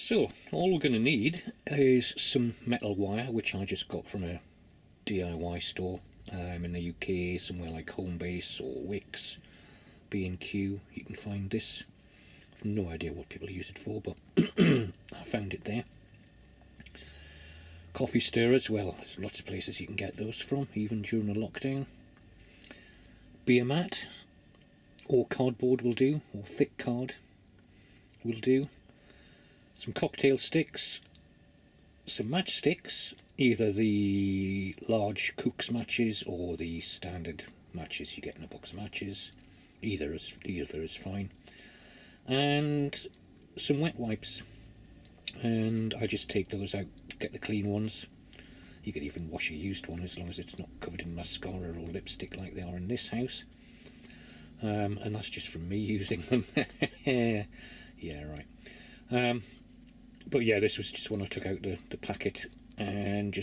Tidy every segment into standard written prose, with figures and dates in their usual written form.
So, all we're going to need is some metal wire, which I just got from a DIY store in the UK, somewhere like Homebase or Wix, B&Q. You can find this. I've no idea what people use it for, but I found it there. Coffee stirrers, well, there's lots of places you can get those from, even during a lockdown. Beer mat, or cardboard will do, or thick card will do. Some cocktail sticks, some matchsticks, either the large Cook's matches or the standard matches you get in a box of matches. Either is fine. And some wet wipes. And I just take those out, get the clean ones. You could even wash a used one as long as it's not covered in mascara or lipstick like they are in this house. And that's just from me using them. Yeah, right. But yeah, this was just when I took out the packet and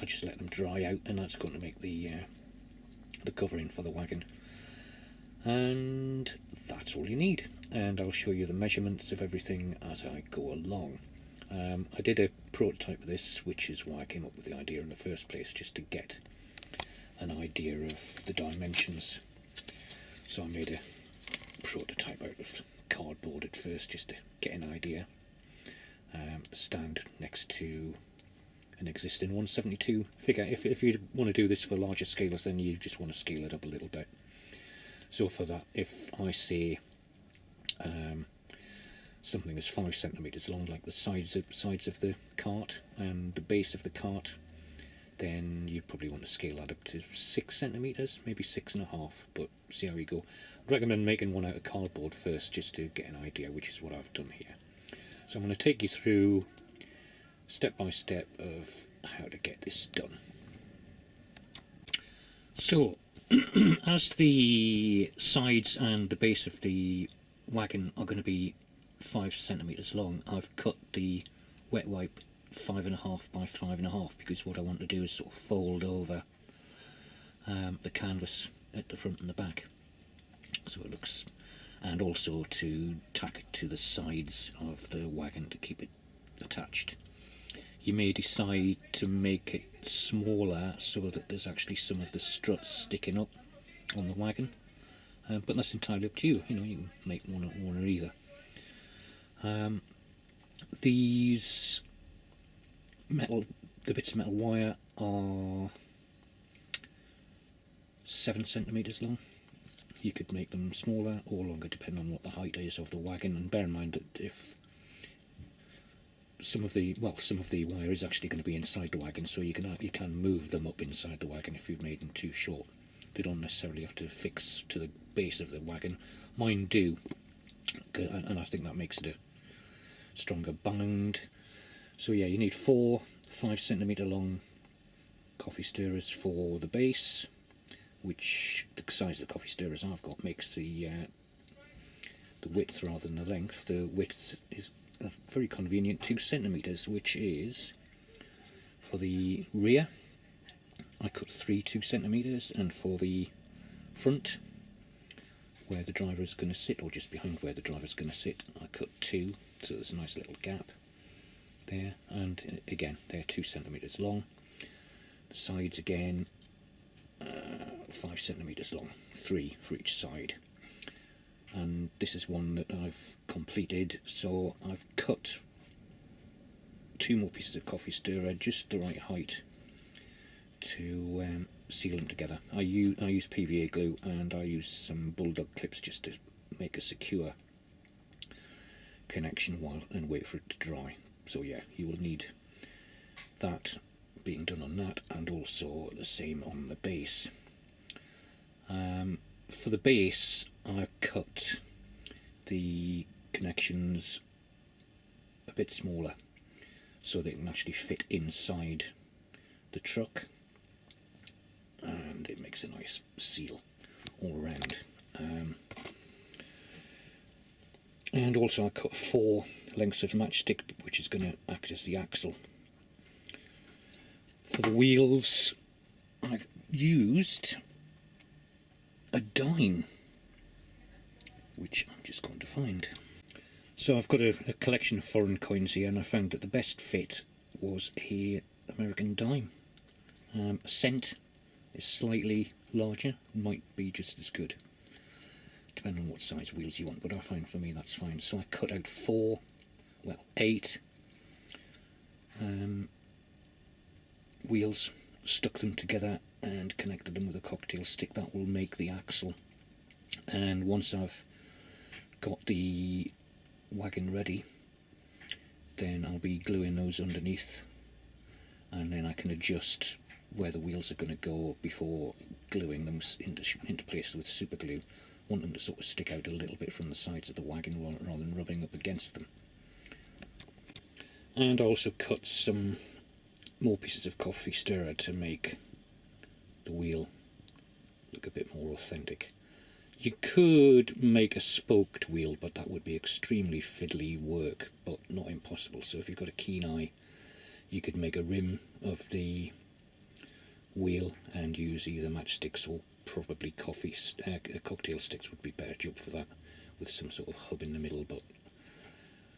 I just let them dry out, and that's going to make the covering for the wagon. And that's all you need. And I'll show you the measurements of everything as I go along. I did a prototype of this, which is why I came up with the idea in the first place, just to get an idea of the dimensions. So I made a prototype out of cardboard at first, just to get an idea. Stand next to an existing 172 figure. If you want to do this for larger scales, then you just want to scale it up a little bit. So for that, if I say something is 5 centimeters long, like the sides of the cart and the base of the cart, then you probably want to scale that up to 6 centimeters, maybe 6.5. But see how you go. I'd recommend making one out of cardboard first, just to get an idea, which is what I've done here. So I'm going to take you through step by step of how to get this done. So, as the sides and the base of the wagon are going to be 5 centimeters long, I've cut the wet wipe 5.5 by 5.5, because what I want to do is sort of fold over the canvas at the front and the back, so it looks, and also to tack it to the sides of the wagon to keep it attached. You may decide to make it smaller so that there's actually some of the struts sticking up on the wagon, but that's entirely up to you. You know, you can make one or either. These the bits of metal wire are 7 centimeters long. You could make them smaller or longer depending on what the height is of the wagon, and bear in mind that if some of the wire is actually going to be inside the wagon, so you can move them up inside the wagon if you've made them too short. They don't necessarily have to fix to the base of the wagon. Mine do, and I think that makes it a stronger bind. So yeah, you need 4 5 centimeter long coffee stirrers for the base, which the size of the coffee stirrers I've got makes the width rather than the length. The width is a very convenient 2 centimeters, which is, for the rear I cut 3 2 centimeters, and for the front, where the driver is going to sit, or just behind where the driver is going to sit, I cut 2, so there's a nice little gap there. And again, they're 2 centimeters long. The sides again, 5 centimeters long, 3 for each side. And this is one that I've completed, so I've cut 2 more pieces of coffee stirrer, just the right height to seal them together. I use PVA glue, and I use some bulldog clips just to make a secure connection and wait for it to dry. So yeah, you will need that being done on that, and also the same on the base. For the base, I've cut the connections a bit smaller so they can actually fit inside the truck, and it makes a nice seal all around. And also I cut 4 lengths of matchstick, which is going to act as the axle. For the wheels, I used a dime, which I'm just going to find. So I've got a collection of foreign coins here, and I found that the best fit was a American dime. A cent is slightly larger, might be just as good, depending on what size wheels you want, but I find for me that's fine. So I cut out 8 wheels, stuck them together and connected them with a cocktail stick. That will make the axle, and once I've got the wagon ready, then I'll be gluing those underneath, and then I can adjust where the wheels are going to go before gluing them into place with super glue. I want them to sort of stick out a little bit from the sides of the wagon rather than rubbing up against them. And also cut some more pieces of coffee stirrer to make the wheel look a bit more authentic. You could make a spoked wheel, but that would be extremely fiddly work, but not impossible. So if you've got a keen eye, you could make a rim of the wheel and use either matchsticks or probably cocktail sticks would be better job for that, with some sort of hub in the middle, but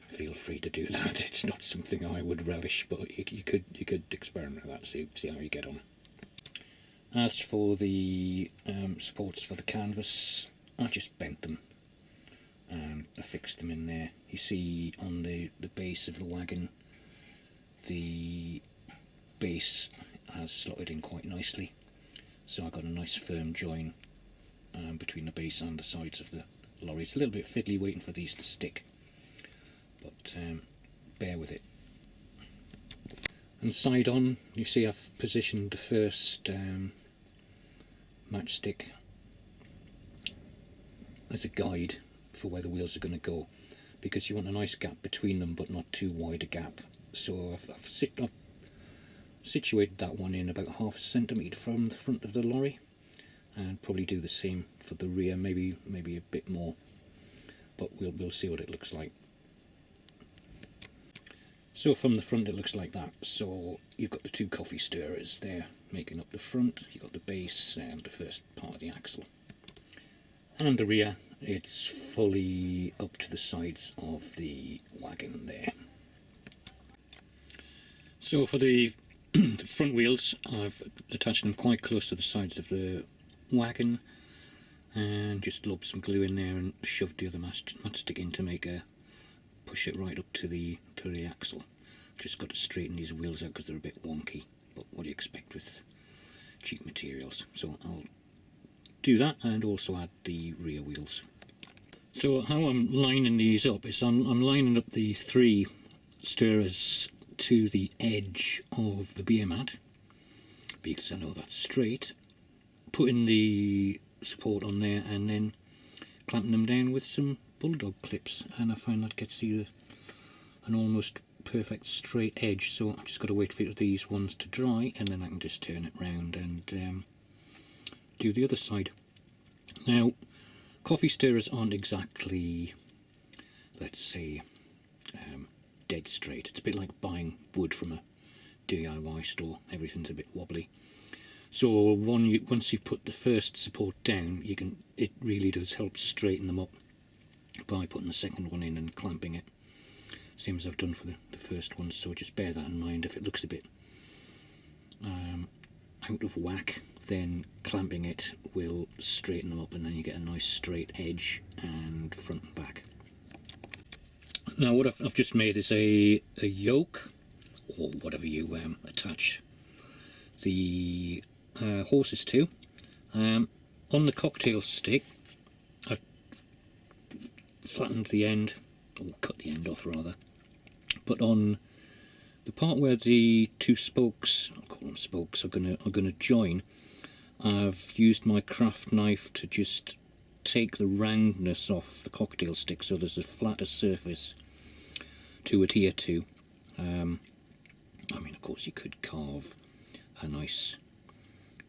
feel free to do that. It's not something I would relish, but you could experiment with that, see how you get on. As for the supports for the canvas, I just bent them and affixed them in there. You see on the base of the wagon, the base has slotted in quite nicely, so I got a nice firm join between the base and the sides of the lorry. It's a little bit fiddly waiting for these to stick, but bear with it. And side on, you see I've positioned the first matchstick as a guide for where the wheels are going to go, because you want a nice gap between them but not too wide a gap. So I've situated that one in about ½ centimetre from the front of the lorry, and probably do the same for the rear, maybe a bit more, but we'll see what it looks like. So from the front it looks like that. So you've got the 2 coffee stirrers there making up the front, you've got the base and the first part of the axle. And the rear, it's fully up to the sides of the wagon there. So for the front wheels, I've attached them quite close to the sides of the wagon and just lobbed some glue in there and shoved the other matchstick in to push it right up to the axle. Just got to straighten these wheels out because they're a bit wonky, but what do you expect with cheap materials? So I'll do that and also add the rear wheels. So how I'm lining these up is I'm lining up the 3 stirrers to the edge of the beer mat, because I know that's straight, putting the support on there and then clamping them down with some bulldog clips, and I find that gets you an almost perfect straight edge. So I've just got to wait for these ones to dry and then I can just turn it round and do the other side. Now, coffee stirrers aren't exactly, let's say, dead straight. It's a bit like buying wood from a DIY store. Everything's a bit wobbly. So once you've put the first support down, it really does help straighten them up by putting the second one in and clamping it, same as I've done for the first one. So just bear that in mind. If it looks a bit out of whack, then clamping it will straighten them up, and then you get a nice straight edge and front and back. Now what I've just made is a yoke, or whatever you attach the horses to. On the cocktail stick, I flattened the end, or cut the end off rather, but on the part where the 2 spokes, I'll call them spokes, are gonna join, I've used my craft knife to just take the roundness off the cocktail stick so there's a flatter surface to adhere to. I mean, of course you could carve a nice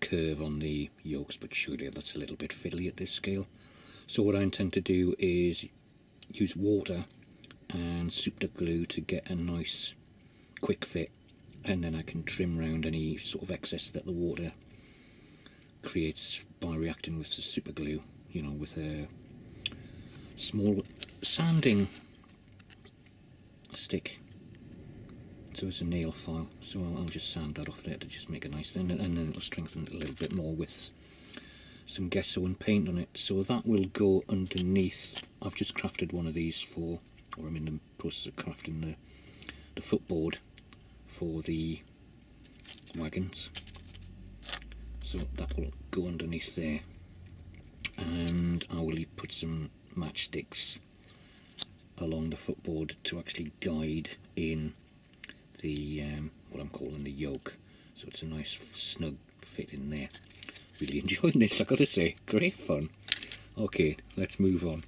curve on the yokes, but surely that's a little bit fiddly at this scale. So what I intend to do is use water and souped up glue to get a nice quick fit, and then I can trim round any sort of excess that the water creates by reacting with the super glue, with a small sanding stick. So it's a nail file, so I'll just sand that off there to just make a nice thing, and then it'll strengthen it a little bit more with some gesso and paint on it. So that will go underneath. I've just crafted one of these for, or I'm in the process of crafting the footboard for the wagons. So that will go underneath there, and I will put some matchsticks along the footboard to actually guide in the what I'm calling the yoke, so it's a nice snug fit in there. Really enjoying this, I gotta say, great fun. Okay, let's move on.